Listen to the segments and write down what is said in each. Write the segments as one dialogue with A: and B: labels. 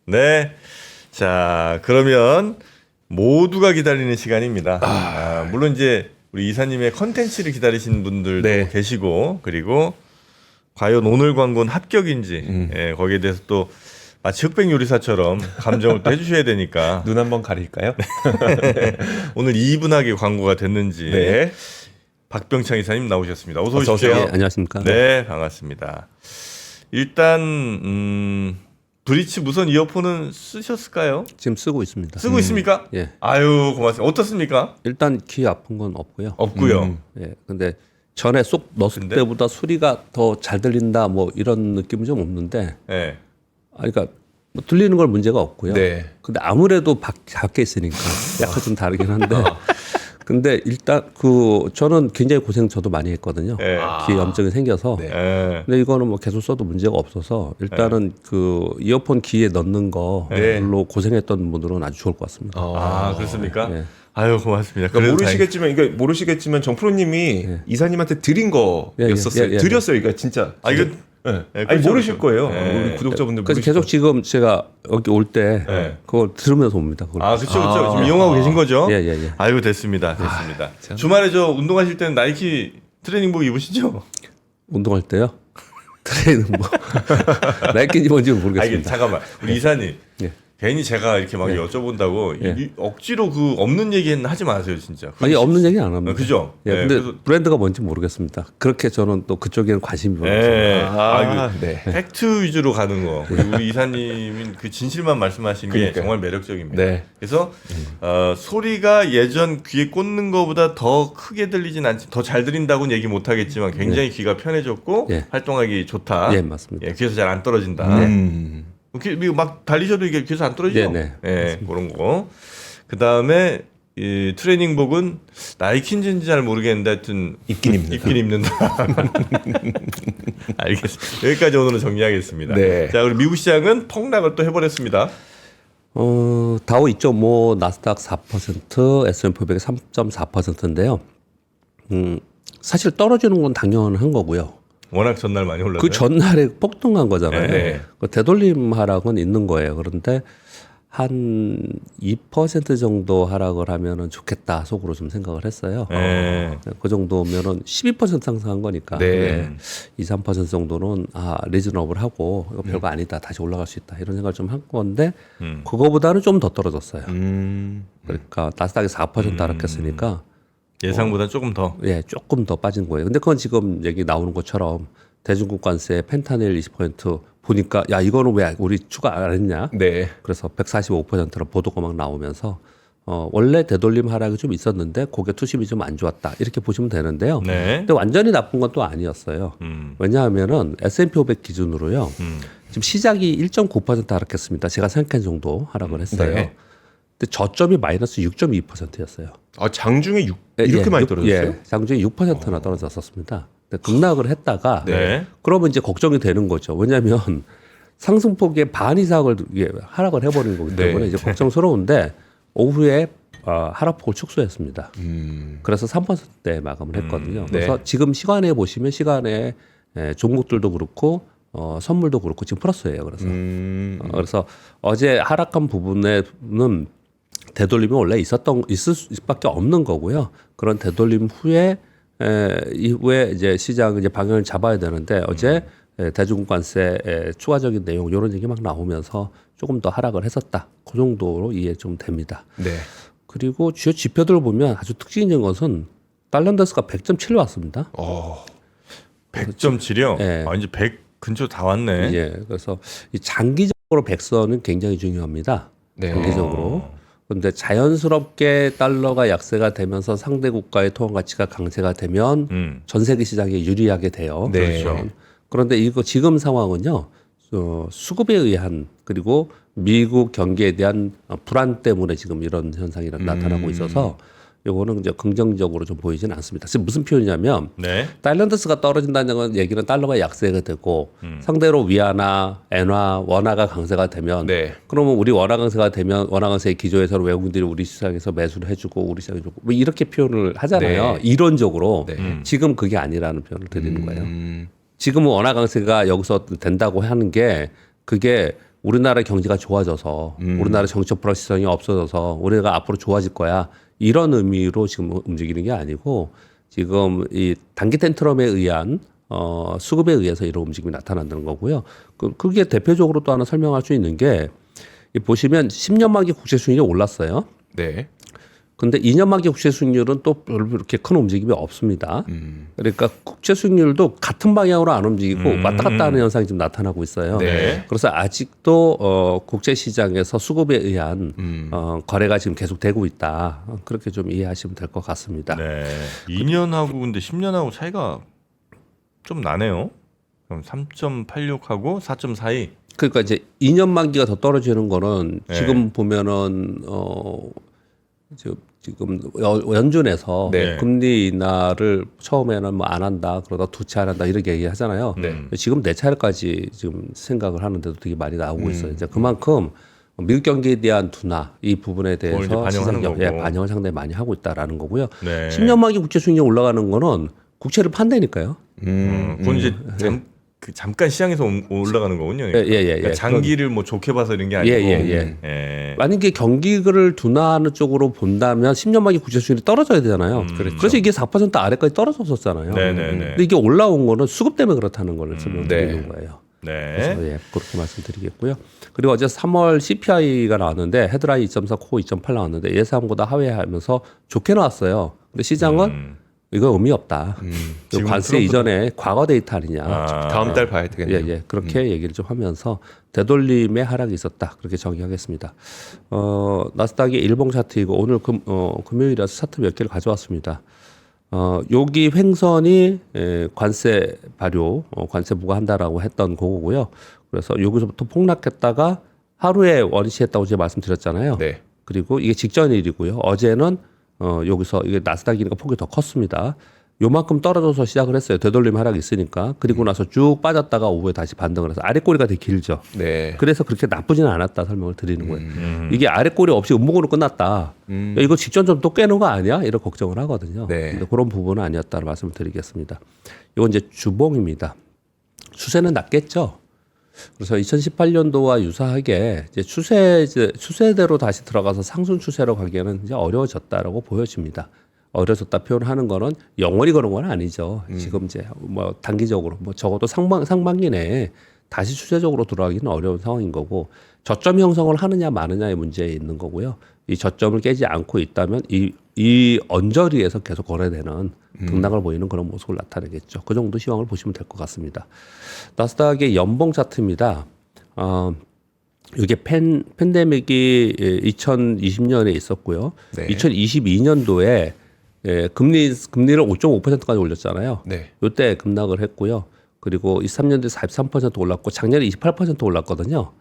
A: 네. 자, 그러면 모두가 기다리는 시간입니다. 물론 이제 우리 이사님의 컨텐츠를 기다리시는 분들도
B: 네.
A: 계시고, 그리고 과연 오늘 광고는 합격인지, 예, 거기에 대해서 또 마치 흑백 요리사처럼 감정을 또 해주셔야 되니까
B: 눈 한번 가릴까요?
A: 오늘 이분하게 광고가 됐는지
B: 네.
A: 박병창 이사님 나오셨습니다. 어서
B: 어서
A: 오십시오.
B: 오세요.
C: 네, 안녕하십니까.
A: 네, 반갑습니다. 일단 브리치 무선 이어폰은 쓰셨을까요?
C: 지금 쓰고 있습니다.
A: 쓰고 있습니까?
C: 예.
A: 아유, 고맙습니다. 어떻습니까?
C: 일단 귀 아픈 건 없고요.
A: 없고요.
C: 예. 근데 전에 쏙 넣었을
A: 근데?
C: 때보다 소리가 더 잘 들린다 뭐 이런 느낌은 좀 없는데,
A: 네.
C: 그러니까 뭐 들리는 걸 문제가 없고요.
B: 네.
C: 근데 아무래도 밖에 있으니까 약간 좀 다르긴 한데, 근데 일단 저는 굉장히 고생 저도 많이 했거든요.
A: 네.
C: 귀에 염증이 생겨서.
B: 네.
A: 예.
C: 근데 이거는 뭐 계속 써도 문제가 없어서 일단은 그 이어폰 귀에 넣는 거로
B: 네.
C: 고생했던 분들은 아주 좋을 것 같습니다.
A: 아, 그렇습니까?
C: 네.
A: 아유, 고맙습니다.
B: 그러니까
A: 그래도
B: 모르시겠지만 정프로님이 이사님한테 드린 거였었어요.
C: 예, 예.
B: 드렸어요. 이거 진짜.
A: 아, 이거
B: 예.
A: 네,
B: 아니
A: 그렇죠,
B: 모르실
A: 그렇죠.
B: 거예요.
A: 네.
B: 우리 구독자분들
C: 그래서
B: 모르실
C: 계속
B: 거예요.
C: 지금 제가 여기 올 때
A: 네.
C: 그걸 들으면서 옵니다. 그걸.
A: 아, 그렇죠, 그렇죠. 지금 이용하고 계신 거죠?
C: 예, 예, 예.
A: 아이고, 됐습니다. 주말에 저 운동하실 때는 나이키 트레이닝복 입으시죠?
C: 운동할 때요. 트레이닝 뭐 나이키인지 뭔지
A: 아, 이게
C: 모르겠습니다.
A: 잠깐만. 우리 이사님.
C: 예.
A: 괜히 제가 이렇게 막 여쭤본다고 억지로 그 없는 얘기는 하지 마세요, 진짜.
C: 아니 없는 얘기는 안 합니다.
A: 그죠?
C: 예,
A: 예,
C: 근데
A: 그래서-
C: 브랜드가 뭔지 모르겠습니다. 그렇게 저는 또 그쪽에는 관심이 없어요.
A: 네.
B: 네.
A: 팩트 위주로 가는 거. 그리고 우리 이사님은 그 진실만 말씀하시는 게
B: 그러니까요.
A: 정말 매력적입니다.
B: 네.
A: 그래서 소리가 예전 귀에 꽂는 것보다 더 크게 들리진 않지, 더 잘 들린다고는 얘기 못 하겠지만 굉장히 귀가 편해졌고
C: 예.
A: 활동하기 좋다.
C: 예, 맞습니다.
A: 예, 귀에서 잘 안 떨어진다. 막 달리셔도 이게 귀에서 안 떨어지죠.
C: 네,
A: 예, 그런 거. 그 다음에 이 트레이닝복은 나이키인지는 잘 모르겠는데 하여튼
B: 입긴 입는다.
A: 입긴 입는다. 알겠습니다. 여기까지 오늘은 정리하겠습니다.
B: 네.
A: 자, 우리 미국 시장은 폭락을 또 해버렸습니다.
C: 다우 2.5, 나스닥 4%, S&P 500 3.4%인데요. 사실 떨어지는 건 당연한 거고요.
A: 워낙 전날 많이 올랐네.
C: 그 전날에 폭등한 거잖아요.
A: 네.
C: 그 되돌림 하락은 있는 거예요. 그런데 한 2% 정도 하락을 하면은 좋겠다 속으로 좀 생각을 했어요.
A: 네.
C: 그 정도면은 12% 상승한 거니까.
B: 네.
C: 2, 3% 정도는 리즈너블하고 이거 별거 아니다. 다시 올라갈 수 있다. 이런 생각을 좀 한 건데 그거보다는 좀 더 떨어졌어요. 그러니까 나스닥이 4% 하락했으니까
A: 예상보다 조금 더.
C: 조금 더 빠진 거예요. 근데 그건 지금 얘기 나오는 것처럼 대중국 관세 펜타닐 20% 보니까 야 이거는 왜 우리 추가 안 했냐?
B: 네.
C: 그래서 145%로 보도가 막 나오면서 원래 되돌림 하락이 좀 있었는데 고개 투심이 좀 안 좋았다 이렇게 보시면 되는데요.
A: 네.
C: 근데 완전히 나쁜 건 또 아니었어요. 왜냐하면은 S&P 500 기준으로요. 지금 시작이 1.9% 하락했습니다. 제가 생각한 정도 하락을 했어요.
B: 네.
C: 근데 저점이 마이너스 6.2%였어요.
B: 아, 장중에 이렇게 많이 떨어졌어요?
C: 장중에 6%나 떨어졌었습니다. 근데 급락을 했다가
A: 네.
C: 그러면 이제 걱정이 되는 거죠. 왜냐하면 상승폭의 반 이상을 하락을 해버린 거기 때문에
B: 네.
C: 이제 걱정스러운데 오후에 하락폭을 축소했습니다. 그래서 3%대 마감을 했거든요. 그래서 지금 시간에 보시면 시간에 종목들도 그렇고 선물도 그렇고 지금 플러스예요. 그래서 어제 하락한 부분에는 되돌림이 원래 있을 수밖에 없는 거고요. 그런 되돌림 이후에 이제 시장 이제 방향을 잡아야 되는데 어제 대중국 관세 추가적인 내용 이런 얘기 막 나오면서 조금 더 하락을 했었다. 그 정도로 이해 좀 됩니다.
B: 네.
C: 그리고 주요 지표들을 보면 아주 특징적인 것은 달란더스가 100.7 왔습니다.
A: 100.7이요?
C: 예.
A: 이제 100 근처 다 왔네.
C: 예, 그래서 이 장기적으로 백선은 굉장히 중요합니다.
B: 네.
C: 장기적으로. 그런데 자연스럽게 달러가 약세가 되면서 상대 국가의 통화 가치가 강세가 되면 전 세계 시장에 유리하게 돼요.
B: 네.
C: 그렇죠. 그런데 이거 지금 상황은요. 수급에 의한 그리고 미국 경기에 대한 불안 때문에 지금 이런 현상이 나타나고 있어서 요거는 이제 긍정적으로 좀 보이지는 않습니다. 지금 무슨 표현이냐면
A: 네.
C: 달란더스가 떨어진다는 얘기는 달러가 약세가 되고 상대로 위안화, 엔화, 원화가 강세가 되면
B: 네.
C: 그러면 우리 원화 강세가 되면 원화 강세의 기조에서 외국인들이 우리 시장에서 매수를 해주고 우리 시장에 주고 뭐 이렇게 표현을 하잖아요.
B: 네.
C: 이론적으로
B: 네.
C: 지금 그게 아니라는 표현을 드리는 거예요. 지금은 원화 강세가 여기서 된다고 하는 게 그게 우리나라 경제가 좋아져서 우리나라 정치적 불확실성이 없어져서 우리가 앞으로 좋아질 거야 이런 의미로 지금 움직이는 게 아니고 지금 이 단기 텐트럼에 의한 수급에 의해서 이런 움직임이 나타난다는 거고요. 그게 대표적으로 또 하나 설명할 수 있는 게 보시면 10년 만기 국채 수익률이 올랐어요.
B: 네.
C: 근데 2년 만기 국채 수익률은 또 별로 그렇게 큰 움직임이 없습니다. 그러니까 국채 수익률도 같은 방향으로 안 움직이고 왔다 갔다 하는 현상이 좀 나타나고 있어요.
B: 네.
C: 그래서 아직도 국채 시장에서 수급에 의한 거래가 지금 계속 되고 있다. 그렇게 좀 이해하시면 될 것 같습니다.
A: 네. 2년하고 근데 10년하고 차이가 좀 나네요. 그럼 3.86하고 4.42.
C: 그러니까 이제 2년 만기가 더 떨어지는 거는
A: 네.
C: 지금 보면은 지금 연준에서
B: 네.
C: 금리 인하를 처음에는 뭐 안 한다 그러다 두 차례 한다 이렇게 얘기하잖아요. 지금 네 차례까지 지금 생각을 하는데도 되게 많이 나오고 있어요. 이제 그만큼 미국 경기에 대한 둔화 이 부분에
A: 그걸 이제
C: 대해서
A: 반영하는
C: 시장
A: 거고.
C: 반영을 상당히 많이 하고 있다라는 거고요.
A: 네.
C: 10년 만기 국채 수익률 올라가는 거는 국채를 판다니까요.
A: 그건 이제 잠깐 시장에서 올라가는 거군요. 그러니까 장기를 뭐 좋게 봐서 이런 게 아니고. 예.
C: 만약에 경기를 둔화하는 쪽으로 본다면 10년 만기 국채 수익률이 떨어져야 되잖아요. 그래서 이게 4% 아래까지 떨어졌었잖아요.
A: 네네네.
C: 근데 이게 올라온 거는 수급 때문에 그렇다는 걸 설명드리는 거예요.
A: 네.
C: 그래서 그렇게 말씀드리겠고요. 그리고 어제 3월 CPI가 나왔는데 헤드라인 2.4, 코어 2.8 나왔는데 예상보다 하회하면서 좋게 나왔어요. 근데 시장은 이거 의미 없다.
A: 지금
C: 관세 이전에 과거 데이터 아니냐.
B: 다음 달 봐야 되겠네요.
C: 예. 그렇게 얘기를 좀 하면서 되돌림의 하락이 있었다. 그렇게 정의하겠습니다. 나스닥이 일봉 차트이고 오늘 금요일이라서 차트 몇 개를 가져왔습니다. 여기 횡선이 관세 발효, 관세 부과한다라고 했던 거고요. 그래서 여기서부터 폭락했다가 하루에 원위치했다고 제가 말씀드렸잖아요.
B: 네.
C: 그리고 이게 직전 일이고요. 어제는 여기서 이게 나스닥이니까 폭이 더 컸습니다. 요만큼 떨어져서 시작을 했어요. 되돌림 하락이 있으니까. 그리고 나서 쭉 빠졌다가 오후에 다시 반등을 해서 아래꼬리가 되게 길죠.
B: 네.
C: 그래서 그렇게 나쁘지는 않았다 설명을 드리는 거예요. 이게 아래꼬리 없이 음목으로 끝났다. 야, 이거 직전 좀 또 깨는 거 아니야? 이런 걱정을 하거든요.
B: 네.
C: 근데 그런 부분은 아니었다는 말씀을 드리겠습니다. 이건 이제 주봉입니다. 추세는 낮겠죠. 그래서 2018년도와 유사하게 이제 추세대로 다시 들어가서 상승 추세로 가기에는 이제 어려워졌다라고 보여집니다. 어려졌다 표현하는 거는 영원히 그런 건 아니죠. 지금 이제 뭐 단기적으로 뭐 적어도 상반기 내에 다시 추세적으로 돌아가기는 어려운 상황인 거고 저점 형성을 하느냐 마느냐의 문제에 있는 거고요. 이 저점을 깨지 않고 있다면 이 언저리에서 계속 거래되는 등락을 보이는 그런 모습을 나타내겠죠. 그 정도 시황을 보시면 될 것 같습니다. 나스닥의 연봉 차트입니다. 이게 팬데믹이 2020년에 있었고요.
B: 네.
C: 2022년도에 금리를 5.5%까지 올렸잖아요.
B: 네.
C: 이때 급락을 했고요. 그리고 23년도에 43% 올랐고 작년에 28% 올랐거든요.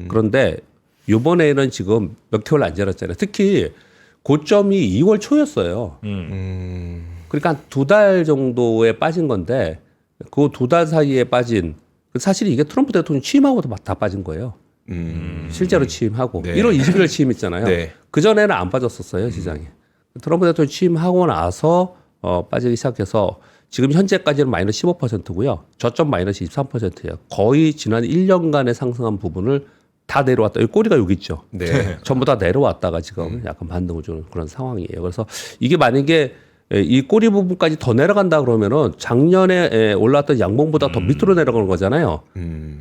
C: 그런데 이번에는 지금 몇 개월 안 지났잖아요. 특히 고점이 2월 초였어요. 그러니까 한 두 달 정도에 빠진 건데 그 두 달 사이에 빠진 사실 이게 트럼프 대통령 취임하고도 다 빠진 거예요. 실제로 취임하고
B: 네.
C: 1월 20일 취임했잖아요.
B: 네.
C: 그 전에는 안 빠졌었어요 시장이. 트럼프 대통령 취임하고 나서 빠지기 시작해서 지금 현재까지는 마이너스 15%고요. 저점 마이너스 23%예요. 거의 지난 1년간의 상승한 부분을 다 내려왔다. 여기 꼬리가 여기 있죠.
B: 네.
C: 전부 다 내려왔다가 지금 약간 반등을 주는 그런 상황이에요. 그래서 이게 만약에 이 꼬리 부분까지 더 내려간다 그러면은 작년에 올랐던 양봉보다 더 밑으로 내려가는 거잖아요.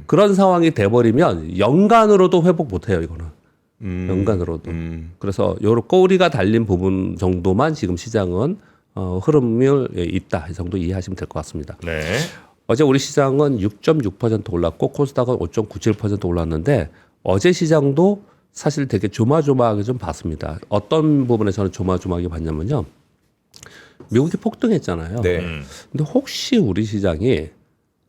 C: 그런 상황이 돼버리면 연간으로도 회복 못해요. 이거는 연간으로도. 그래서 요런 꼬리가 달린 부분 정도만 지금 시장은 흐름이 있다. 이 정도 이해하시면 될 것 같습니다.
A: 네.
C: 어제 우리 시장은 6.6% 올랐고 코스닥은 5.97% 올랐는데 어제 시장도 사실 되게 조마조마하게 좀 봤습니다. 어떤 부분에 저는 조마조마하게 봤냐면요. 미국이 폭등했잖아요.
B: 네.
C: 근데 혹시 우리 시장이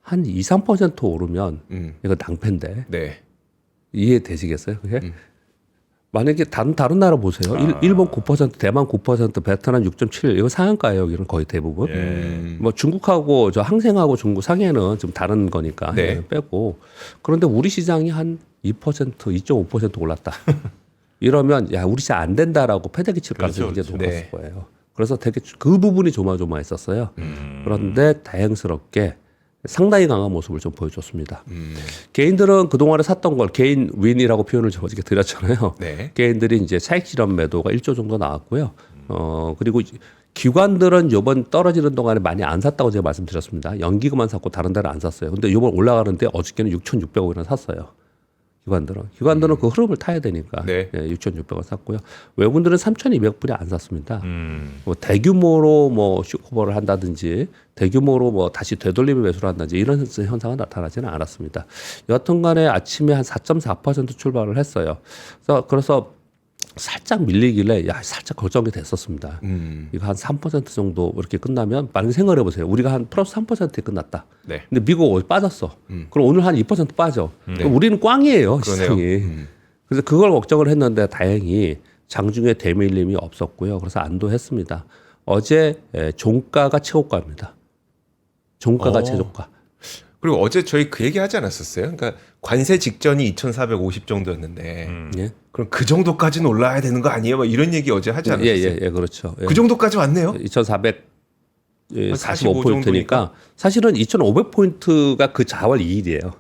C: 한 2, 3% 오르면 이거 낭패인데
B: 네.
C: 이해되시겠어요? 그게? 만약에 다른 나라 보세요. 일본 9%, 대만 9%, 베트남 6.7 이거 상한가예요. 여기는 거의 대부분. 뭐 중국하고 저 항생하고 중국 상해는 좀 다른 거니까
B: 네.
C: 빼고. 그런데 우리 시장이 한 2%, 2.5% 올랐다. 이러면 야 우리 시장 안 된다라고 패대기 칠 가능성이
A: 그렇죠,
C: 굉장히
B: 그렇죠.
C: 높았을 거예요. 그래서 되게 그 부분이 조마조마했었어요. 그런데 다행스럽게 상당히 강한 모습을 좀 보여줬습니다. 개인들은 그동안에 샀던 걸 개인 윈이라고 표현을 저 어저께 드렸잖아요.
B: 네.
C: 개인들이 이제 차익 실현 매도가 1조 정도 나왔고요. 그리고 기관들은 요번 떨어지는 동안에 많이 안 샀다고 제가 말씀드렸습니다. 연기금만 샀고 다른 데는 안 샀어요. 근데 요번 올라가는데 어저께는 6,600억이나 샀어요. 기관들은 그 흐름을 타야 되니까
B: 네.
C: 6,600원 샀고요. 외국인들은 3,200불이 안 샀습니다. 뭐 대규모로 뭐 슈커버를 한다든지 대규모로 뭐 다시 되돌림을 매수를 한다든지 이런 현상은 나타나지는 않았습니다. 여하튼간에 아침에 한 4.4% 출발을 했어요. 그래서 살짝 밀리길래 살짝 걱정이 됐었습니다. 이거 한 3% 정도 이렇게 끝나면 만약에 생각해 보세요. 우리가 한 플러스 3%에 끝났다.
B: 네.
C: 근데 미국 빠졌어. 그럼 오늘 한 2% 빠져. 그럼 우리는 꽝이에요,
B: 그러네요.
C: 시장이. 그래서 그걸 걱정을 했는데 다행히 장중에 대밀림이 없었고요. 그래서 안도했습니다. 어제 종가가 최고가입니다. 종가가 최저가.
B: 그리고 어제 저희 그 얘기 하지 않았었어요? 그러니까 관세 직전이 2,450 정도였는데
C: 예.
B: 그럼 그 정도까지는 올라야 되는 거 아니에요? 막 이런 얘기 어제 하지 않았어요?
C: 예, 그렇죠. 예.
B: 그 정도까지 왔네요.
C: 2,445포인트니까 사실은 2,500포인트가 그 자월 2일이에요.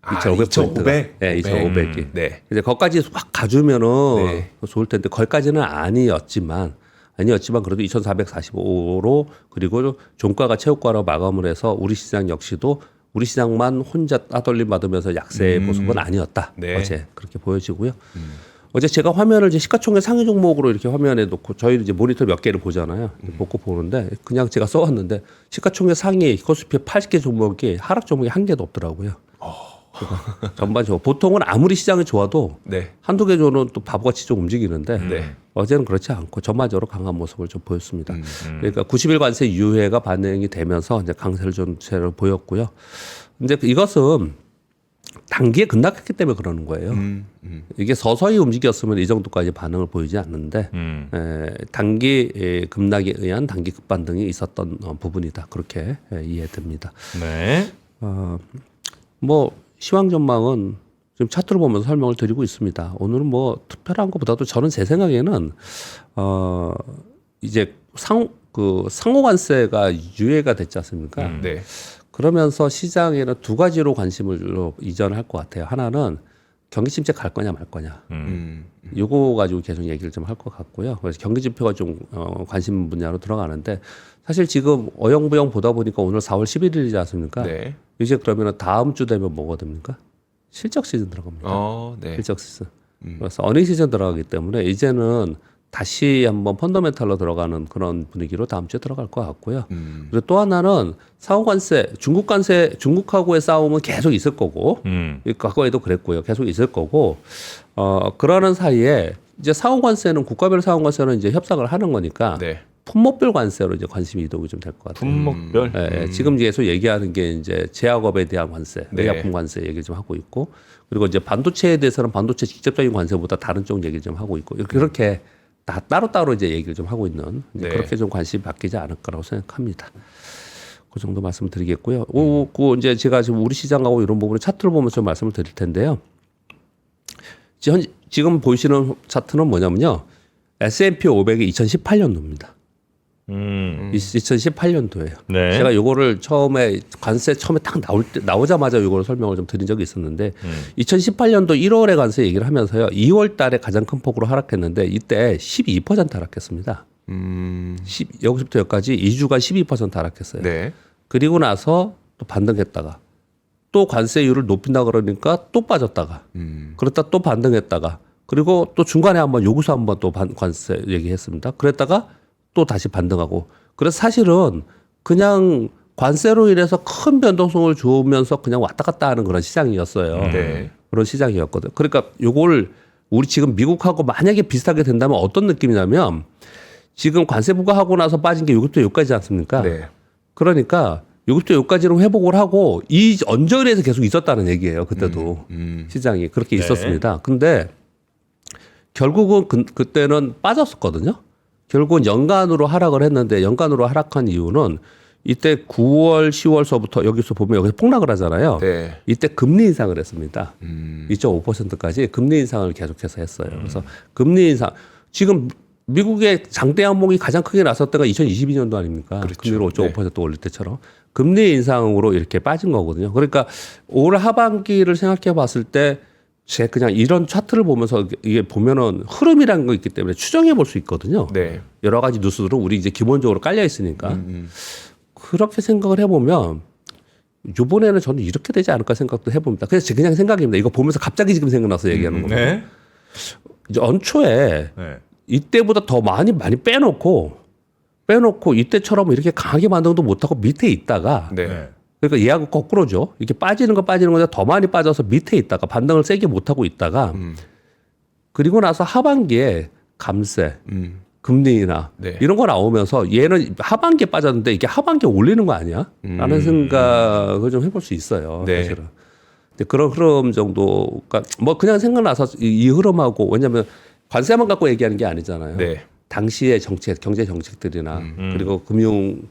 C: 2,500포인트가. 네, 2,500이.
B: 네.
C: 이제 거기까지 확 가주면은
B: 네.
C: 좋을 텐데 거기까지는 아니었지만 그래도 2,445로 그리고 종가가 최고가로 마감을 해서 우리 시장 역시도 우리 시장만 혼자 따돌림 받으면서 약세의 모습은 아니었다.
B: 네.
C: 어제 그렇게 보여지고요. 어제 제가 화면을 이제 시가총액 상위 종목으로 이렇게 화면에 놓고 저희는 이제 모니터 몇 개를 보잖아요. 놓고 보는데 그냥 제가 써왔는데 시가총액 상위 코스피 80개 종목이 하락 종목이 한 개도 없더라고요. 그러니까 전반적으로 보통은 아무리 시장이 좋아도
B: 네.
C: 한두 개 조는 또 바보같이 좀 움직이는데
B: 네.
C: 어제는 그렇지 않고 전반적으로 강한 모습을 좀 보였습니다. 그러니까 90일 관세 유예가 반영이 되면서 이제 강세를 전체를 보였고요. 근데 이것은 단기에 급락했기 때문에 그러는 거예요. 이게 서서히 움직였으면 이 정도까지 반응을 보이지 않는데 단기 급락에 의한 단기 급반등이 있었던 부분이다. 그렇게 이해됩니다.
A: 네.
C: 뭐 시황 전망은 지금 차트를 보면서 설명을 드리고 있습니다. 오늘은 뭐 특별한 것보다도 저는 제 생각에는 이제 상호관세가 유예가 됐지 않습니까?
B: 네.
C: 그러면서 시장에는 두 가지로 관심을 이전할 것 같아요. 하나는 경기 침체 갈 거냐 말 거냐. 요거 가지고 계속 얘기를 좀 할 것 같고요. 그래서 경기 지표가 좀 관심 분야로 들어가는데 사실 지금 어영부영 보다 보니까 오늘 4월 11일이지 않습니까?
B: 네.
C: 이제 그러면 다음 주 되면 뭐가 됩니까? 실적 시즌 들어갑니다.
B: 네.
C: 실적 시즌. 그래서 어닝 시즌 들어가기 때문에 이제는 다시 한번 펀더멘탈로 들어가는 그런 분위기로 다음 주에 들어갈 것 같고요. 그리고 또 하나는 상호관세, 중국하고의 싸움은 계속 있을 거고, 과거에도 그랬고요. 계속 있을 거고, 그러는 사이에 이제 상호관세는 국가별 상호관세는 이제 협상을 하는 거니까
B: 네.
C: 품목별 관세로 이제 관심이 이동이 좀 될 것 같아요.
A: 품목별.
C: 지금 계속 얘기하는 게 이제 제약업에 대한 관세,
B: 네.
C: 의약품 관세 얘기를 좀 하고 있고, 그리고 이제 반도체에 대해서는 반도체 직접적인 관세보다 다른 쪽 얘기를 좀 하고 있고, 그렇게 다 따로따로 이제 얘기를 좀 하고 있는
B: 네.
C: 그렇게 좀 관심이 바뀌지 않을 거라고 생각합니다. 그 정도 말씀드리겠고요. 그 이제 제가 지금 우리 시장하고 이런 부분을 차트를 보면서 좀 말씀을 드릴 텐데요. 지금 보이시는 차트는 뭐냐면요. S&P 500이 2018년도입니다. 2018년도예요.
A: 네.
C: 제가 요거를 처음에 관세 처음에 딱 나오자마자 요거를 설명을 좀 드린 적이 있었는데 2018년도 1월에 관세 얘기를 하면서요. 2월 달에 가장 큰 폭으로 하락했는데 이때 12% 하락했습니다. 여기서부터 여기까지 2주간 12% 하락했어요.
B: 네.
C: 그리고 나서 또 반등했다가 또 관세율을 높인다 그러니까 또 빠졌다가 그러다 또 반등했다가 그리고 또 중간에 한번 요구서 한번 또 관세 얘기했습니다. 그랬다가 또 다시 반등하고 그래서 사실은 그냥 관세로 인해서 큰 변동성을 주면서 그냥 왔다 갔다 하는 그런 시장이었어요.
B: 네.
C: 그런 시장이었거든요. 그러니까 요걸 우리 지금 미국하고 만약에 비슷하게 된다면 어떤 느낌이냐면 지금 관세 부과하고 나서 빠진 게 요것도 여기까지 않습니까?
B: 네.
C: 그러니까 요것도 여기까지로 회복을 하고 이 언저리에서 계속 있었다는 얘기예요. 그때도 시장이 그렇게 있었습니다. 근데 결국은 그때는 빠졌었거든요. 결국은 연간으로 하락을 했는데 연간으로 하락한 이유는 이때 9월, 10월서부터 여기서 보면 여기서 폭락을 하잖아요.
B: 네.
C: 이때 금리 인상을 했습니다. 2.5%까지 금리 인상을 계속해서 했어요. 그래서 금리 인상 지금 미국의 장대 항목이 가장 크게 나섰던 때가 2022년도 아닙니까?
B: 그렇죠.
C: 금리를 5.5% 올릴 때처럼. 금리 인상으로 이렇게 빠진 거거든요. 그러니까 올 하반기를 생각해 봤을 때 제 그냥 이런 차트를 보면서 이게 보면은 흐름이라는 거 있기 때문에 추정해 볼 수 있거든요.
B: 네.
C: 여러 가지 뉴스들은 우리 이제 기본적으로 깔려 있으니까 그렇게 생각을 해보면 이번에는 저는 이렇게 되지 않을까 생각도 해봅니다. 그래서 그냥 생각입니다. 이거 보면서 갑자기 지금 생각나서 얘기하는 겁니다.
A: 네.
C: 이제 연초에
A: 네.
C: 이때보다 더 많이 빼놓고 이때처럼 이렇게 강하게 반등도 못하고 밑에 있다가
B: 네.
A: 네.
C: 그러니까 얘하고 거꾸로죠. 이렇게 빠지는 건데 더 많이 빠져서 밑에 있다가 반등을 세게 못하고 있다가 그리고 나서 하반기에 감세, 금리 인하
B: 네.
C: 이런 거 나오면서 얘는 하반기에 빠졌는데 이게 하반기에 올리는 거 아니야? 라는 생각을 좀 해볼 수 있어요.
B: 네.
C: 사실은. 근데 그런 흐름 정도가 뭐 그냥 생각나서 이 흐름하고 왜냐하면 관세만 갖고 얘기하는 게 아니잖아요.
B: 네.
C: 당시의 정책, 경제 정책들이나 그리고 금융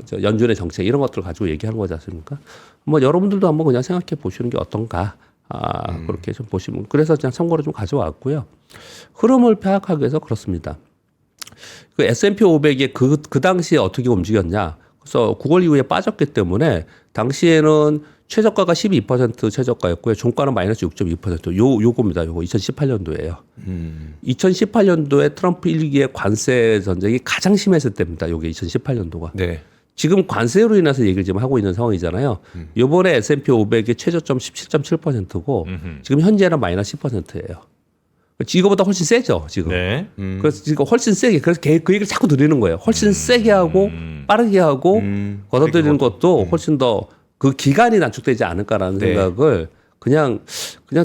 C: 저 연준의 정책 이런 것들을 가지고 얘기하는 거지 않습니까? 뭐 여러분들도 한번 그냥 생각해 보시는 게 어떤가 그렇게 좀 보시면 그래서 그냥 참고로 좀 가져왔고요. 흐름을 파악하기 위해서 그렇습니다. 그 S&P 500이 그 당시에 어떻게 움직였냐? 그래서 9월 이후에 빠졌기 때문에 당시에는 최저가가 12% 최저가였고요. 종가는 마이너스 6.2%. 요겁니다. 요거 2018년도예요. 2018년도에 트럼프 1기의 관세 전쟁이 가장 심했을 때입니다. 요게 2018년도가.
B: 네.
C: 지금 관세로 인해서 얘기를 지금 하고 있는 상황이잖아요. 요번에 S&P 500의 최저점 17.7%고 지금 현재는 마이너스 10%예요. 이거보다 훨씬 세죠, 지금.
A: 네.
C: 그래서 지금 훨씬 세게. 그래서 그 얘기를 자꾸 드리는 거예요. 훨씬 세게 하고 빠르게 하고 걷어들이는 것도 훨씬 더 그 기간이 단축되지 않을까라는
B: 네.
C: 생각을 그냥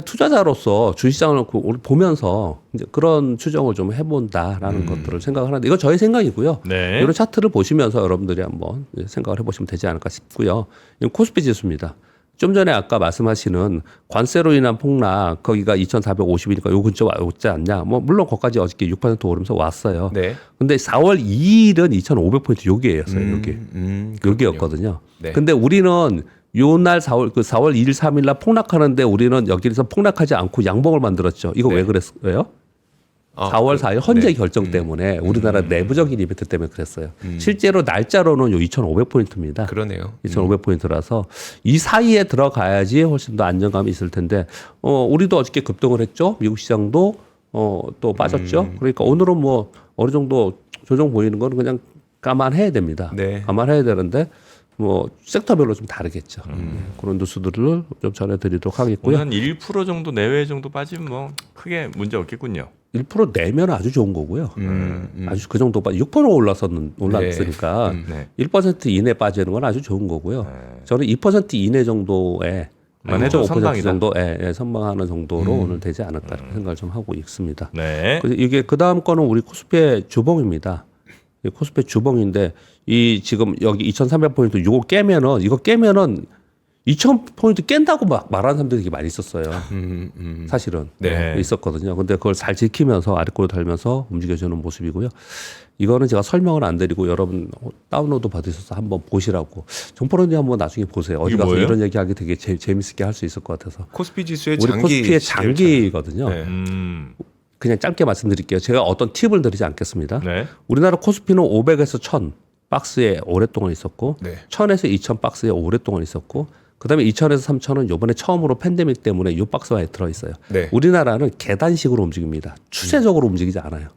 C: 투자자로서 주식시장을 보면서 이제 그런 추정을 좀 해본다라는 것들을 생각을 하는데 이거 저의 생각이고요.
A: 네.
C: 이런 차트를 보시면서 여러분들이 한번 생각을 해보시면 되지 않을까 싶고요. 이건 코스피 지수입니다. 좀 전에 아까 말씀하시는 관세로 인한 폭락 거기가 2,450이니까 요 근처 왔지 않냐. 뭐 물론 거기까지 어저께 6% 오르면서 왔어요.
B: 네.
C: 근데 4월 2일은 2,500포인트 여기였어요. 여기. 여기였거든요.
B: 네.
C: 근데 우리는 요날 4월 2일 3일 날 폭락하는데 우리는 여기서 폭락하지 않고 양봉을 만들었죠. 이거
B: 네.
C: 왜 그랬어요? 4월 4일 헌재 결정 때문에 우리나라 내부적인 이벤트 때문에 그랬어요. 실제로 날짜로는 요 2,500포인트입니다.
B: 그러네요.
C: 2,500포인트라서 이 사이에 들어가야지 훨씬 더 안정감이 있을 텐데 우리도 어저께 급등을 했죠. 미국 시장도 또 빠졌죠. 그러니까 오늘은 뭐 어느 정도 조정 보이는 건 그냥 감안해야 됩니다.
B: 네.
C: 감안해야 되는데 뭐 섹터별로 좀 다르겠죠. 그런 뉴스들을 좀 전해드리도록 하겠고요.
A: 오늘 한 1% 정도 내외 정도 빠지면 뭐 크게 문제 없겠군요.
C: 1% 내면 아주 좋은 거고요. 아주 그 정도 6% 올랐으니까
A: 네.
C: 1% 이내 빠지는 건 아주 좋은 거고요. 저는 2% 이내 정도에
A: 만 해도
C: 5%
A: 선방이다.
C: 정도에 선방하는 정도로 오늘 되지 않을까 생각을 좀 하고 있습니다.
A: 네.
C: 그래서 이게 그 다음 거는 우리 코스피의 주봉입니다. 이 코스피 주봉인데 이 지금 여기 2,300포인트 이거 깨면은 2,000포인트 깬다고 막 말하는 사람들이 되게 많이 있었어요. 사실은
A: 네.
C: 있었거든요. 근데 그걸 잘 지키면서 아래꼬로 달면서 움직여주는 모습이고요. 이거는 제가 설명을 안 드리고 여러분 다운로드 받으셔서 한번 보시라고. 정포론님 한번 나중에 보세요. 어디 가서
A: 뭐예요?
C: 이런 얘기하기 되게 재밌게 할 수 있을 것 같아서.
B: 코스피 지수의
C: 우리
B: 장기
C: 코스피의
B: 시계를
C: 장기거든요.
B: 네.
C: 그냥 짧게 말씀드릴게요. 제가 어떤 팁을 드리지 않겠습니다.
A: 네.
C: 우리나라 코스피는 500에서 1000 박스에 오랫동안 있었고
B: 네.
C: 1000에서 2000 박스에 오랫동안 있었고 그다음에 2000에서 3000은 이번에 처음으로 팬데믹 때문에 이 박스화에 들어 있어요.
B: 네.
C: 우리나라는 계단식으로 움직입니다. 추세적으로 움직이지 않아요.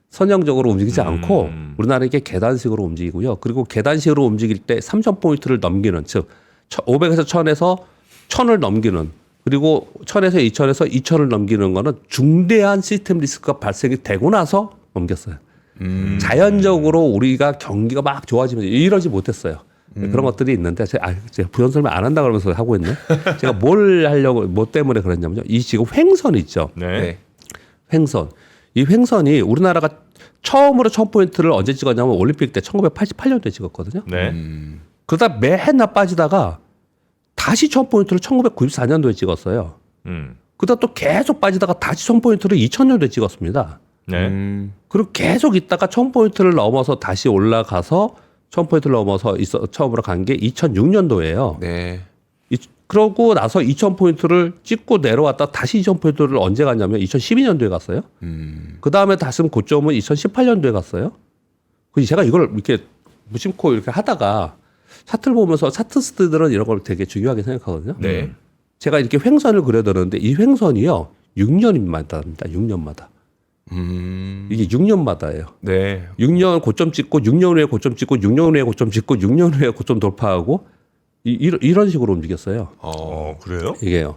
C: 선형적으로 움직이지 않고 우리나라는 이게 계단식으로 움직이고요. 그리고 계단식으로 움직일 때 3000포인트를 넘기는 즉 500에서 1000에서 1000을 넘기는 그리고 1000에서 2000에서 2000을 넘기는 거는 중대한 시스템 리스크가 발생이 되고 나서 넘겼어요. 자연적으로 우리가 경기가 막 좋아지면서 이러지 못했어요. 그런 것들이 있는데 제가 부연 설명 안 한다 그러면서 하고 있네. 제가 뭘 하려고 뭐 때문에 그랬냐면요. 이 지금 횡선 있죠.
A: 네.
B: 네.
C: 횡선. 이 횡선이 우리나라가 처음으로 1000포인트를 언제 찍었냐면 올림픽 때 1988년도에 찍었거든요.
A: 네.
C: 그러다 맨날 빠지다가 다시 1000포인트를 1994년도에 찍었어요. 그러다 또 계속 빠지다가 다시 1000포인트를 2000년도에 찍었습니다.
A: 네.
C: 그리고 계속 있다가 1000포인트를 넘어서 다시 올라가서 1000포인트를 넘어서 처음으로 간 게 2006년도예요.
B: 네.
C: 그러고 나서 2000포인트를 찍고 내려왔다 다시 2000포인트를 언제 갔냐면 2012년도에 갔어요. 그 다음에 다시 고점은 2018년도에 갔어요. 그래서 제가 이걸 이렇게 무심코 이렇게 하다가 차트를 보면서 차트스트들은 이런 걸 되게 중요하게 생각하거든요.
B: 네.
C: 제가 이렇게 횡선을 그려드렸는데 이 횡선이요 6년마다입니다. 6년마다. 이게 6년마다예요.
B: 네.
C: 6년 고점 찍고 6년 후에 고점 찍고 6년 후에 고점 찍고 6년 후에 고점 돌파하고 이런 식으로 움직였어요.
A: 그래요?
C: 이게요.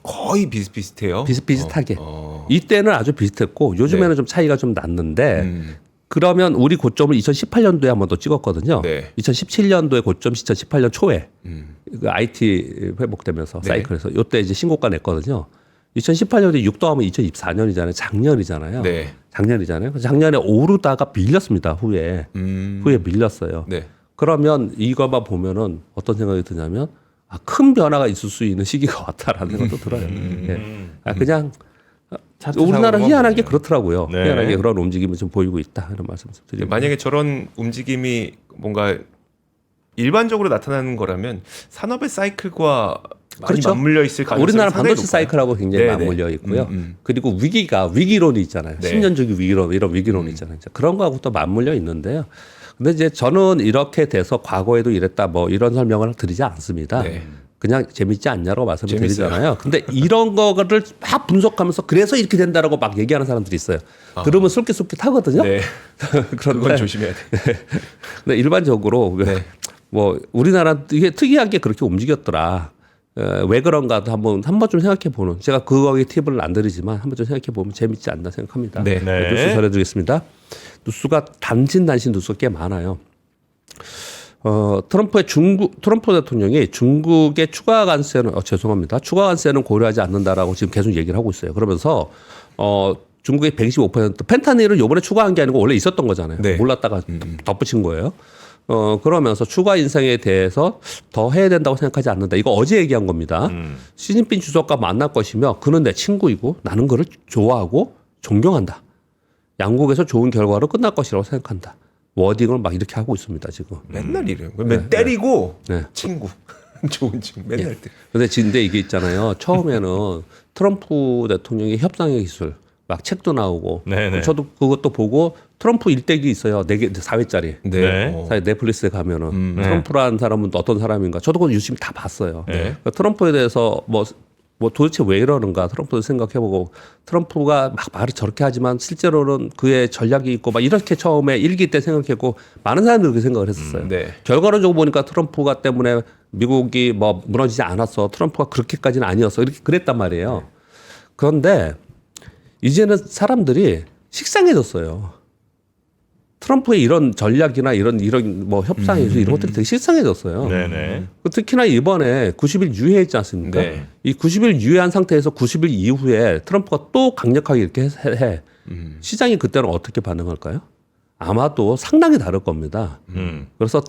B: 거의 비슷비슷해요.
C: 비슷비슷하게. 이때는 아주 비슷했고 요즘에는 좀 차이가 좀 났는데 그러면 우리 고점을 2018년도에 한 번 더 찍었거든요.
B: 네.
C: 2017년도에 고점 2018년 초에 그 IT 회복되면서
B: 네.
C: 사이클에서 이때 이제 신고가 냈거든요. 2018년에 6더하면 2024년이잖아요. 작년이잖아요.
B: 네.
C: 작년이잖아요. 그래서 작년에 오르다가 밀렸습니다. 후에 밀렸어요.
B: 네.
C: 그러면 이거만 보면은 어떤 생각이 드냐면 큰 변화가 있을 수 있는 시기가 왔다라는 생각도 들어요. 예. 그냥 우리나라 희한한 게 그렇더라고요.
A: 네.
C: 희한하게 그런 움직임을 좀 보이고 있다 이런 말씀 드립니다.
B: 만약에 저런 움직임이 뭔가 일반적으로 나타나는 거라면 산업의 사이클과 많이
C: 그렇죠.
B: 맞물려 있을 가능성이
C: 우리나라
B: 상당히
C: 반도체
B: 높아요.
C: 사이클하고 굉장히
B: 네네.
C: 맞물려 있고요. 그리고 위기론이 있잖아요.
B: 네.
C: 10년 주기 위기론 이런 위기론이 있잖아요. 그런 거하고 또 맞물려 있는데요. 근데 이제 저는 이렇게 돼서 과거에도 이랬다 뭐 이런 설명을 드리지 않습니다.
B: 네.
C: 그냥 재밌지 않냐고 말씀을
B: 재밌어요.
C: 드리잖아요. 근데 이런 거를 막 분석하면서 그래서 이렇게 된다라고 막 얘기하는 사람들이 있어요. 들으면 솔깃솔깃하거든요.
B: 네.
C: 그런데
B: 그건 조심해야 돼.
C: 근데 일반적으로
B: 네.
C: 뭐 우리나라 이게 특이하게 그렇게 움직였더라. 왜 그런가도 한번 좀 생각해 보는. 제가 그거에 팁을 안 드리지만 한번 좀 생각해 보면 재밌지 않나 생각합니다.
B: 네.
A: 네.
C: 뉴스 전해드리겠습니다. 뉴스가 단신 뉴스가 꽤 많아요. 트럼프 대통령이 중국의 추가 관세는 죄송합니다. 추가 관세는 고려하지 않는다라고 지금 계속 얘기를 하고 있어요. 그러면서 중국의 125% 펜타닐을 이번에 추가한 게 아니고 원래 있었던 거잖아요.
B: 네.
C: 몰랐다가 덧붙인 거예요. 그러면서 추가 인상에 대해서 더 해야 된다고 생각하지 않는다. 이거 어제 얘기한 겁니다. 시진핑 주석과 만날 것이며 그는 내 친구이고 나는 그를 좋아하고 존경한다. 양국에서 좋은 결과로 끝날 것이라고 생각한다. 워딩을 막 이렇게 하고 있습니다, 지금.
B: 맨날 이래요. 때리고
C: 네.
B: 친구. 좋은 친구. 맨날 때.
C: 근데 이게 있잖아요. 처음에는 트럼프 대통령의 협상의 기술 막 책도 나오고
A: 네네.
C: 저도 그것도 보고 트럼프 일대기 있어요. 4개 4회짜리.
A: 네.
C: 넷플릭스에 가면은 트럼프라는 사람은 또 어떤 사람인가 저도 그거 유심히 다 봤어요.
A: 네.
C: 그러니까 트럼프에 대해서 뭐 도대체 왜 이러는가 트럼프도 생각해보고 트럼프가 막 말을 저렇게 하지만 실제로는 그의 전략이 있고 막 이렇게 처음에 일기 때 생각했고 많은 사람들이 그렇게 생각을 했었어요.
B: 네.
C: 결과론적으로 보니까 트럼프가 때문에 미국이 뭐 무너지지 않았어. 트럼프가 그렇게까지는 아니었어. 이렇게 그랬단 말이에요. 그런데 이제는 사람들이 식상해졌어요. 트럼프의 이런 전략이나 이런 뭐 협상에서 이런 것들이 되게 식상해졌어요.
A: 네네.
C: 특히나 이번에 90일 유예했지 않습니까?
B: 네.
C: 이 90일 유예한 상태에서 90일 이후에 트럼프가 또 강력하게 이렇게 해. 시장이 그때는 어떻게 반응할까요? 아마도 상당히 다를 겁니다. 그래서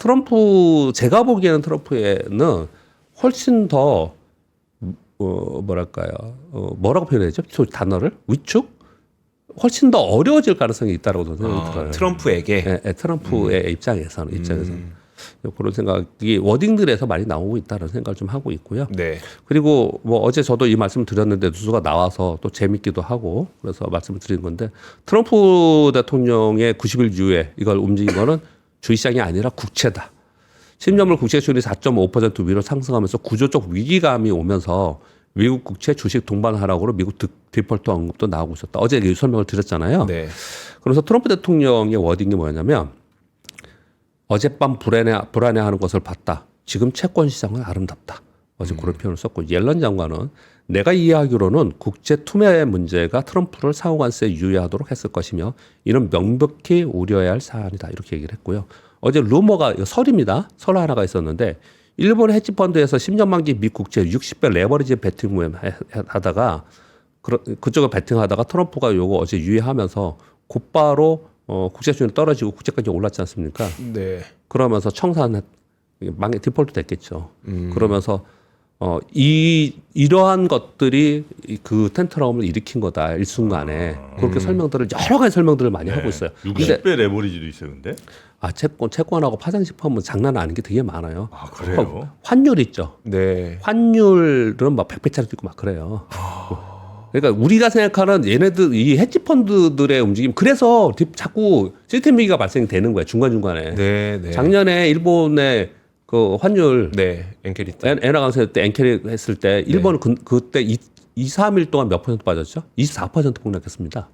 C: 제가 보기에는 트럼프에는 훨씬 더 뭐라고 표현해야죠? 단어를 위축? 훨씬 더 어려워질 가능성이 있다고 저는 생각이 들어요.
B: 트럼프에게.
C: 네, 트럼프의 입장에서는 그런 생각이 워딩들에서 많이 나오고 있다는 생각을 좀 하고 있고요.
B: 네.
C: 그리고 뭐 어제 저도 이 말씀을 드렸는데 뉴스가 나와서 또 재밌기도 하고 그래서 말씀을 드린 건데 트럼프 대통령의 90일 유예 이걸 움직인 거는 주식시장이 아니라 국채다. 10년물 국채 수익률이 4.5% 위로 상승하면서 구조적 위기감이 오면서 미국 국채 주식 동반 하락으로 미국 디폴트 언급도 나오고 있었다. 어제 설명을 드렸잖아요.
B: 네.
C: 그래서 트럼프 대통령의 워딩이 뭐였냐면 어젯밤 불안해하는 것을 봤다. 지금 채권 시장은 아름답다. 어제 그런 표현을 썼고 옐런 장관은 내가 이해하기로는 국제 투매 문제가 트럼프를 상호관세에 유의하도록 했을 것이며 이는 명백히 우려해야 할 사안이다. 이렇게 얘기를 했고요. 어제 루머가 설입니다. 설 하나가 있었는데 일본 헤지펀드에서 10년 만기 미 국채 60배 레버리지 베팅 모임 하다가 그쪽을 베팅하다가 트럼프가 요거 어제 유예하면서 곧바로 국채 수익률 떨어지고 국채까지 올랐지 않습니까?
B: 네.
C: 그러면서 디폴트 됐겠죠. 그러면서 이러한 것들이 그 텐트럼을 일으킨 거다 일순간에 그렇게 여러 가지 설명들을 많이 하고 있어요.
A: 60배 레버리지도 있어요, 근데?
C: 채권하고 파생식품은 장난 아닌 게 되게 많아요.
A: 아, 그래요?
C: 환율 있죠.
B: 네.
C: 환율은 막 100배짜리도 있고 막 그래요. 그러니까 우리가 생각하는 얘네들 이 헤지펀드들의 움직임 그래서 자꾸 시스템 위기가 발생되는 거예요. 중간중간에.
B: 네. 네.
C: 작년에 일본의 그 환율
B: 네, 엔캐리 때.
C: 엔화 강세 때 엔캐리 했을 때 일본은 그때 3일 동안 몇 퍼센트 빠졌죠? 24% 폭락했습니다.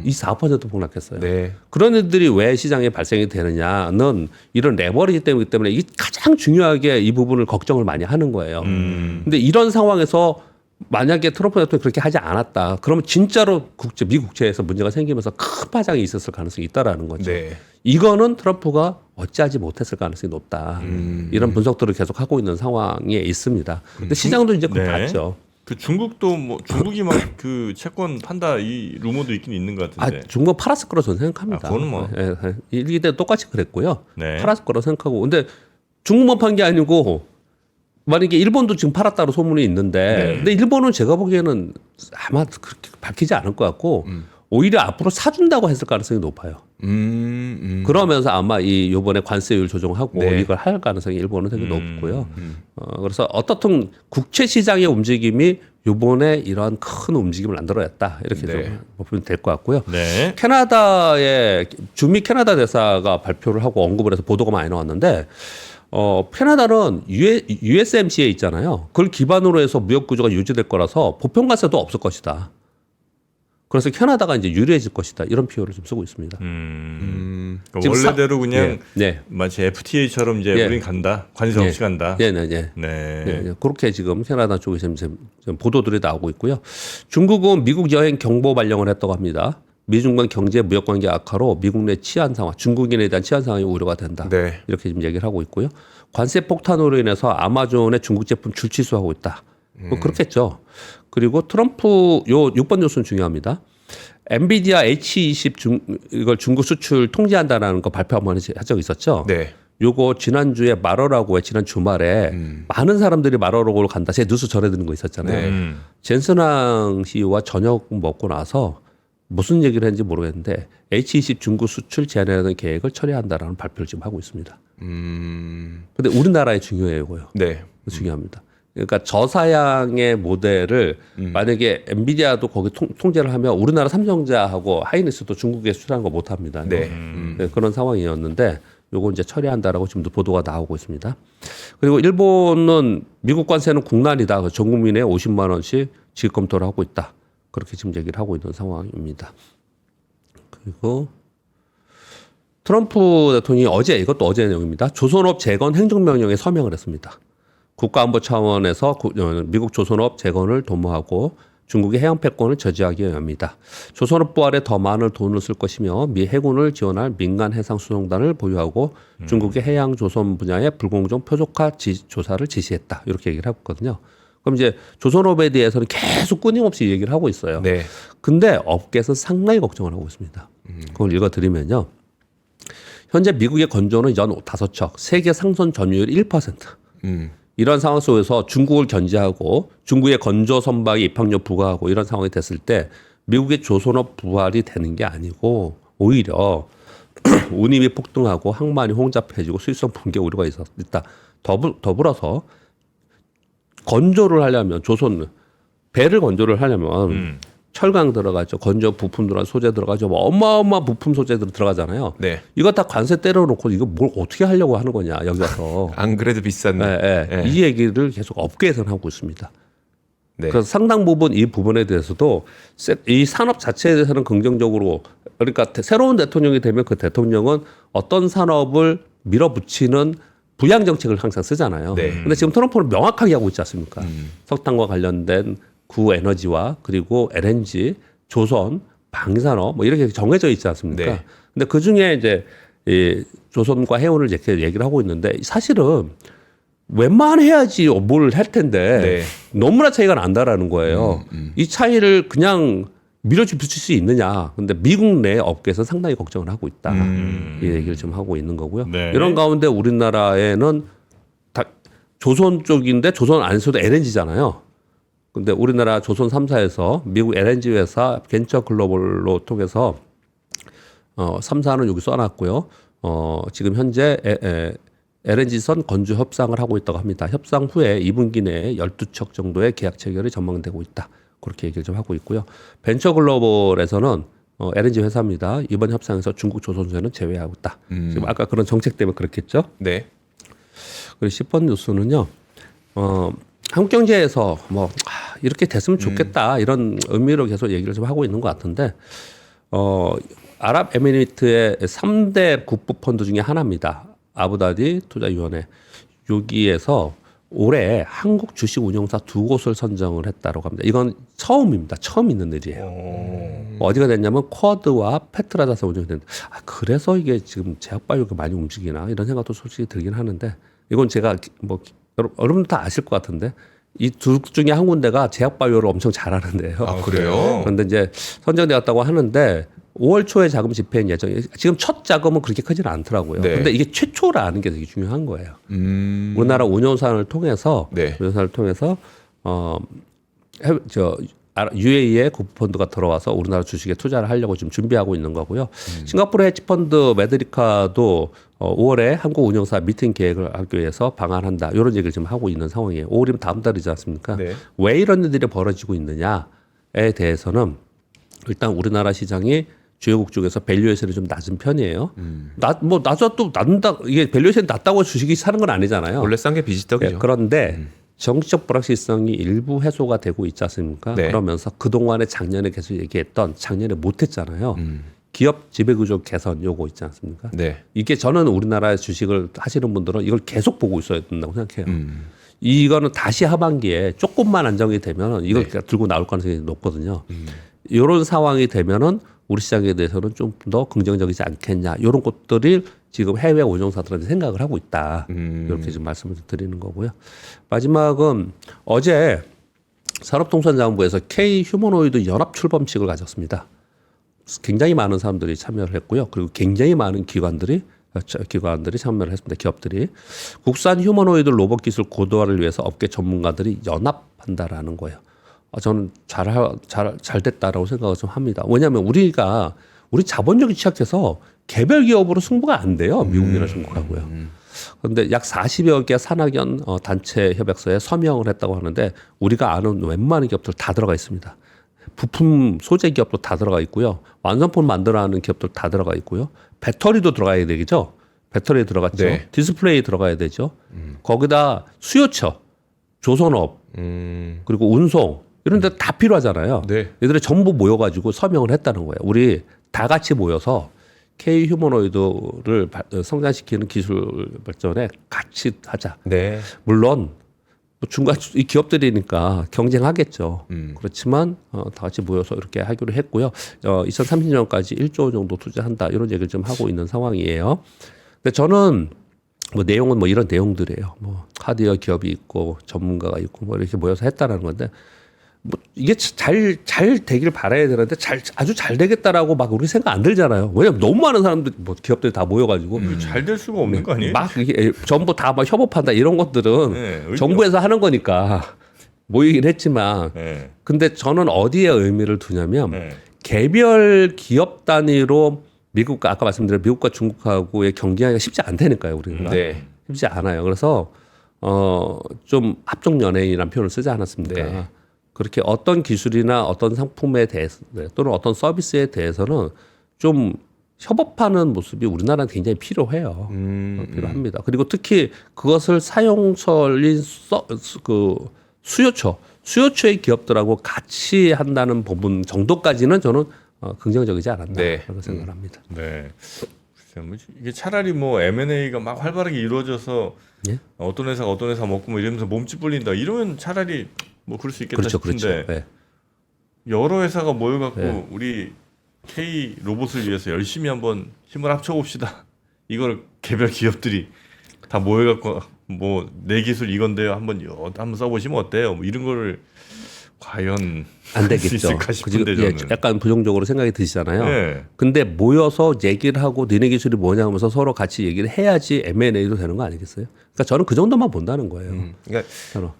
C: 24% 폭락했어요.
B: 네.
C: 그런 일들이 왜 시장에 발생이 되느냐는 이런 레버리지 때문에 이 가장 중요하게 이 부분을 걱정을 많이 하는 거예요. 근데 이런 상황에서 만약에 트럼프 대통령이 그렇게 하지 않았다. 그러면 진짜로 미 국채에서 문제가 생기면서 큰 파장이 있었을 가능성이 있다라는 거죠.
B: 네.
C: 이거는 트럼프가 어찌하지 못했을 가능성이 높다. 이런 분석들을 계속 하고 있는 상황에 있습니다. 근데 시장도 이제 그걸 봤죠.
A: 그 중국도 뭐 중국이 막 그 채권 판다 이 루머도 있긴 있는 것 같은데.
C: 중국 팔았을 거라 저는 생각합니다.
A: 그거는 뭐.
C: 이때 똑같이 그랬고요.
A: 네.
C: 팔았을 거라 생각하고. 근데 중국만 판 게 아니고 만약에 일본도 지금 팔았다고 소문이 있는데, 근데 일본은 제가 보기에는 아마 그렇게 밝히지 않을 것 같고 오히려 앞으로 사준다고 했을 가능성이 높아요. 그러면서 아마 요번에 관세율 조정하고
B: 네.
C: 이걸 할 가능성이 일본은 되게 높고요. 그래서 어떻든 국채 시장의 움직임이 요번에 이러한 큰 움직임을 만들어냈다. 이렇게
B: 네.
C: 좀 보면 될 것 같고요.
A: 네.
C: 캐나다의 주미 캐나다 대사가 발표를 하고 언급을 해서 보도가 많이 나왔는데 캐나다는 USMCA 있잖아요. 그걸 기반으로 해서 무역 구조가 유지될 거라서 보편관세도 없을 것이다. 그래서 캐나다가 이제 유리해질 것이다. 이런 표현을 좀 쓰고 있습니다.
A: 그러니까
C: 지금
A: 원래대로 그냥
C: 네.
A: 마치 FTA처럼 이제
C: 예.
A: 우린 간다. 관세 없이 간다.
C: 네.
A: 네.
C: 그렇게 지금 캐나다 쪽에서 지금 보도들이 나오고 있고요. 중국은 미국 여행 경보 발령을 했다고 합니다. 미중 간 경제 무역 관계 악화로 미국 내 치안 상황, 중국인에 대한 치안 상황이 우려가 된다.
B: 네.
C: 이렇게 지금 얘기를 하고 있고요. 관세 폭탄으로 인해서 아마존의 중국 제품 출치수하고 있다. 뭐 그렇겠죠. 그리고 트럼프 요 6번 뉴스는 중요합니다. 엔비디아 H20 이걸 중국 수출 통제한다라는 거 발표 한번 한 적이 있었죠.
B: 네.
C: 요거 지난주에 말어라고 지난 주말에 많은 사람들이 말어라고 간다. 제 뉴스 전해드린 거 있었잖아요.
B: 네.
C: 젠슨항 CEO와 저녁 먹고 나서 무슨 얘기를 했는지 모르겠는데 H20 중국 수출 제한하는 계획을 처리한다라는 발표를 지금 하고 있습니다. 근데 우리나라에 중요해요, 이거요.
B: 네.
C: 중요합니다. 그러니까 저사양의 모델을 만약에 엔비디아도 거기 통제를 하면 우리나라 삼성자하고 하이닉스도 중국에 수출하는 거 못 합니다.
B: 네.
C: 네, 그런 상황이었는데 요거 이제 처리한다라고 지금도 보도가 나오고 있습니다. 그리고 일본은 미국 관세는 국난이다. 전 국민에 50만 원씩 지급 검토를 하고 있다. 그렇게 지금 얘기를 하고 있는 상황입니다. 그리고 트럼프 대통령이 이것도 어제 내용입니다. 조선업 재건 행정명령에 서명을 했습니다. 국가안보 차원에서 미국 조선업 재건을 도모하고 중국의 해양 패권을 저지하기 위함이다. 조선업 부활에 더 많은 돈을 쓸 것이며 미 해군을 지원할 민간 해상 수송단을 보유하고 중국의 해양 조선 분야의 불공정 표적화 조사를 지시했다. 이렇게 얘기를 했거든요. 그럼 이제 조선업에 대해서는 계속 끊임없이 얘기를 하고 있어요.
B: 네.
C: 근데 업계에서 상당히 걱정을 하고 있습니다. 그걸 읽어드리면요. 현재 미국의 건조는 연 5척, 세계 상선 점유율 1%. 이런 상황 속에서 중국을 견제하고 중국의 건조 선박이 입항료 부과하고 이런 상황이 됐을 때 미국의 조선업 부활이 되는 게 아니고 오히려 운임이 폭등하고 항만이 홍잡해지고 수익성 붕괴 우려가 있다. 더불어서 건조를 하려면 배를 건조를 하려면 철강 들어가죠. 건조 부품 들어가죠. 소재 들어가죠. 뭐 어마어마한 부품 소재들 들어가잖아요.
B: 네.
C: 이거 다 관세 때려놓고 이거 뭘 어떻게 하려고 하는 거냐 여기 와서.
B: 안 그래도 비싼데.
C: 네. 이 얘기를 계속 업계에서는 하고 있습니다.
B: 네.
C: 그래서 상당 부분 이 부분에 대해서도 이 산업 자체에 대해서는 긍정적으로 그러니까 새로운 대통령이 되면 그 대통령은 어떤 산업을 밀어붙이는 부양 정책을 항상 쓰잖아요.
B: 네.
C: 근데 지금 트럼프는 명확하게 하고 있지 않습니까? 석탄과 관련된 구에너지와 그리고 LNG, 조선, 방산업 뭐 이렇게 정해져 있지 않습니까?
B: 네.
C: 근데 그 중에 이제 이 조선과 해운을 이렇게 얘기를 하고 있는데 사실은 웬만해야지 뭘 할 텐데
B: 네.
C: 너무나 차이가 난다라는 거예요. 이 차이를 그냥 밀어붙일 수 있느냐. 근데 미국 내 업계에서 상당히 걱정을 하고 있다. 이 얘기를 좀 하고 있는 거고요.
A: 네.
C: 이런 가운데 우리나라에는 조선 쪽인데 조선 안에서도 LNG잖아요. 근데 우리나라 조선 3사에서 미국 LNG 회사 벤처 글로벌로 통해서 3사는 여기 써놨고요. 지금 현재 LNG선 건조 협상을 하고 있다고 합니다. 협상 후에 2분기 내에 12척 정도의 계약 체결이 전망되고 있다. 그렇게 얘기를 좀 하고 있고요. 벤처 글로벌에서는 LNG 회사입니다. 이번 협상에서 중국 조선소에는 제외하고 있다. 지금 아까 그런 정책 때문에 그렇겠죠.
B: 네.
C: 그리고 10번 뉴스는요. 한국경제에서 뭐 이렇게 됐으면 좋겠다 이런 의미로 계속 얘기를 좀 하고 있는 것 같은데 아랍에미리트의 3대 국부 펀드 중에 하나입니다. 아부다비 투자위원회. 여기에서 올해 한국 주식 운용사 2곳을 선정을 했다고 합니다. 이건 처음입니다. 처음 있는 일이에요. 어디가 됐냐면 쿼드와 페트라자사 운영이 됐는데 그래서 이게 지금 제약바이오가 많이 움직이나 이런 생각도 솔직히 들긴 하는데 이건 제가 뭐 여러분들 다 아실 것 같은데 이 둘 중에 한 군데가 제약바이오를 엄청 잘하는데요.
B: 아, 그래요?
C: 그런데 이제 선정되었다고 하는데 5월 초에 자금 집행 예정이 지금 첫 자금은 그렇게 크지는 않더라고요.
B: 네.
C: 근데 이게 최초라는 게 되게 중요한 거예요. 우리나라 운용사를 통해서
B: 네.
C: 운용사를 통해서 UAE의 국부펀드가 들어와서 우리나라 주식에 투자를 하려고 지금 준비하고 있는 거고요. 싱가포르 헤지펀드 메드리카도 5월에 한국 운용사 미팅 계획을 하기 위해서 방한한다. 이런 얘기를 지금 하고 있는 상황이에요. 5월이면 다음 달이지 않습니까?
B: 네.
C: 왜 이런 일들이 벌어지고 있느냐에 대해서는 일단 우리나라 시장이 주요국 중에서 밸류에이션이 좀 낮은 편이에요. 낮아도 낮다 이게 밸류에이션이 낮다고 주식이 사는 건 아니잖아요.
B: 원래 싼 게 비지떡이죠.
C: 네, 그런데 정치적 불확실성이 일부 해소가 되고 있지 않습니까?
B: 네.
C: 그러면서 그동안에 작년에 계속 얘기했던 작년에 못했잖아요. 기업 지배구조 개선 요거 있지 않습니까?
B: 네.
C: 이게 저는 우리나라의 주식을 하시는 분들은 이걸 계속 보고 있어야 된다고 생각해요. 이거는 다시 하반기에 조금만 안정이 되면 이걸 들고 나올 가능성이 높거든요. 이런 상황이 되면은 우리 시장에 대해서는 좀 더 긍정적이지 않겠냐 이런 것들을 지금 해외 운용사들한테 생각을 하고 있다 이렇게 지금 말씀을 드리는 거고요. 마지막은 어제 산업통상자원부에서 K 휴머노이드 연합 출범식을 가졌습니다. 굉장히 많은 사람들이 참여를 했고요. 그리고 굉장히 많은 기관들이 참여를 했습니다. 기업들이 국산 휴머노이드 로봇 기술 고도화를 위해서 업계 전문가들이 연합한다라는 거예요. 저는 잘 됐다라고 생각을 좀 합니다. 왜냐하면 우리 자본력이 취약해서 개별 기업으로 승부가 안 돼요. 미국이나 중국하고요. 그런데 약 40여 개 산학연 단체 협약서에 서명을 했다고 하는데 우리가 아는 웬만한 기업들 다 들어가 있습니다. 부품 소재 기업도 다 들어가 있고요. 완성품 만들어하는 기업들 다 들어가 있고요. 배터리도 들어가야 되겠죠. 배터리 들어갔죠.
B: 네.
C: 디스플레이 들어가야 되죠. 거기다 수요처, 조선업, 그리고 운송 이런 데 다 필요하잖아요.
B: 네.
C: 얘들이 전부 모여가지고 서명을 했다는 거예요. 우리 다 같이 모여서 K 휴머노이드를 성장시키는 기술 발전에 같이 하자.
B: 네.
C: 물론 중간 이 기업들이니까 경쟁하겠죠. 그렇지만 다 같이 모여서 이렇게 하기로 했고요. 2030년까지 1조 정도 투자한다 이런 얘기를 좀 하고 있는 상황이에요. 근데 저는 뭐 내용은 뭐 이런 내용들이에요. 뭐 하드웨어 기업이 있고 전문가가 있고 뭐 이렇게 모여서 했다라는 건데 뭐 이게 잘 되길 바라야 되는데 아주 잘 되겠다라고 막 우리 생각 안 들잖아요. 왜냐면 너무 많은 사람들 뭐 기업들이 다 모여가지고
A: 잘 될 수가 없는 거 아니에요?
C: 막 이게 전부 다 막 협업한다 이런 것들은
A: 네,
C: 정부에서 하는 거니까 모이긴 했지만
A: 네.
C: 근데 저는 어디에 의미를 두냐면
A: 네.
C: 개별 기업 단위로 미국과 아까 말씀드린 미국과 중국하고의 경쟁하기가 쉽지 않다니까요. 우리가
B: 네.
C: 쉽지 않아요. 그래서 좀 합종 연예인이라는 표현을 쓰지 않았습니까?
B: 네.
C: 그렇게 어떤 기술이나 어떤 상품에 대해서 또는 어떤 서비스에 대해서는 좀 협업하는 모습이 우리나라는 굉장히 필요해요. 필요합니다. 그리고 특히 그것을 사용처인 수요처의 기업들하고 같이 한다는 부분 정도까지는 저는 긍정적이지 않았나
B: 네.
C: 그런 생각을 합니다.
A: 네. 글쎄요, 뭐 이게 차라리 뭐 M&A가 막 활발하게 이루어져서
C: 예?
A: 어떤 회사 먹고 뭐 이러면서 몸집 불린다 이러면 차라리 뭐 그럴 수 있겠다
C: 그렇죠,
A: 싶은데
C: 그렇죠. 네.
A: 여러 회사가 모여갖고
C: 네.
A: 우리 K 로봇을 위해서 열심히 한번 힘을 합쳐봅시다. 이걸 개별 기업들이 다 모여갖고 뭐 내 기술 이건데요. 한번 써보시면 어때요? 뭐 이런 거를 과연
C: 안
A: 할 수
C: 되겠죠.
A: 있을까 싶은데
C: 그죠?
A: 저는.
C: 약간 부정적으로 생각이 드시잖아요.
A: 네.
C: 근데 모여서 얘기를 하고 니네 기술이 뭐냐 하면서 서로 같이 얘기를 해야지 M&A도 되는 거 아니겠어요? 그러니까 저는 그 정도만 본다는 거예요.
B: 그러니까
C: 저는.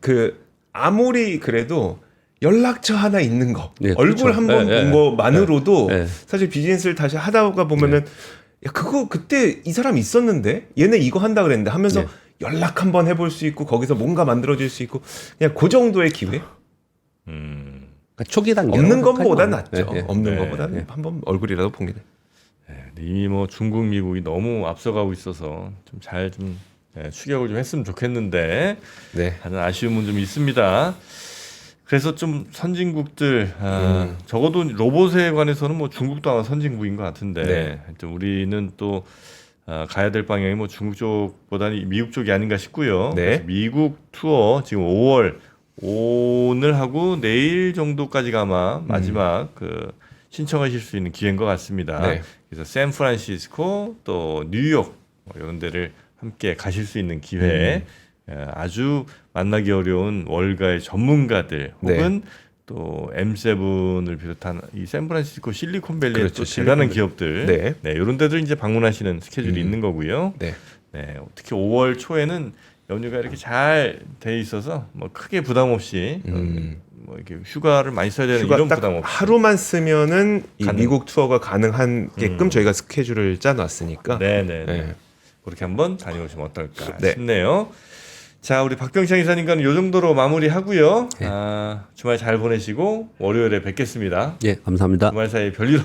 B: 그 아무리 그래도 연락처 하나 있는 거
C: 네,
B: 얼굴
C: 그렇죠.
B: 한 번
C: 네,
B: 본 거만으로도
C: 네.
B: 사실 비즈니스를 다시 하다가 보면은 야 그거 그때 이 사람 있었는데 얘네 이거 한다 그랬는데 하면서
C: 네.
B: 연락 한번 해볼 수 있고 거기서 뭔가 만들어질 수 있고 그냥 그 정도의 기회
C: 그러니까 초기 단계
B: 없는 것보다 낫죠.
C: 네.
B: 없는
A: 네.
B: 것보다는 한번 얼굴이라도 봅니다.
A: 이미 뭐 중국 미국이 너무 앞서가고 있어서 좀 잘 좀 추격을 좀 했으면 좋겠는데
B: 네.
A: 하는 아쉬움은 좀 있습니다. 그래서 좀 선진국들 적어도 로봇에 관해서는 뭐 중국도 아마 선진국인 것 같은데
B: 네.
A: 좀 우리는 또 가야 될 방향이 뭐 중국 쪽보다는 미국 쪽이 아닌가 싶고요.
B: 네.
A: 그래서 미국 투어 지금 5월 오늘 하고 내일 정도까지가 아마 마지막 그 신청하실 수 있는 기회인 것 같습니다.
B: 네.
A: 그래서 샌프란시스코 또 뉴욕 이런 데를 함께 가실 수 있는 기회. 아주 만나기 어려운 월가의 전문가들 혹은 또 M7을 비롯한 이 샌프란시스코 실리콘밸리의
B: 그렇죠.
A: 또 대단한
B: 실리콘밸리.
A: 기업들,
B: 네.
A: 이런 데들 이제 방문하시는 스케줄이 있는 거고요.
B: 네.
A: 특히 5월 초에는 연휴가 이렇게 잘 돼 있어서 뭐 크게 부담 없이 뭐 이렇게 휴가를 많이 써야 되는
B: 휴가
A: 이런
B: 딱
A: 부담 없이
B: 하루만 쓰면은 이
A: 가능.
B: 미국 투어가 가능하게끔 저희가 스케줄을 짜놨으니까.
A: 네네
B: 네.
A: 그렇게 한번 다녀오시면 어떨까
B: 네.
A: 싶네요. 자, 우리 박병창 이사님과는 이 정도로 마무리하고요.
C: 네.
A: 주말 잘 보내시고 월요일에 뵙겠습니다.
C: 예, 감사합니다.
A: 주말 사이에 별일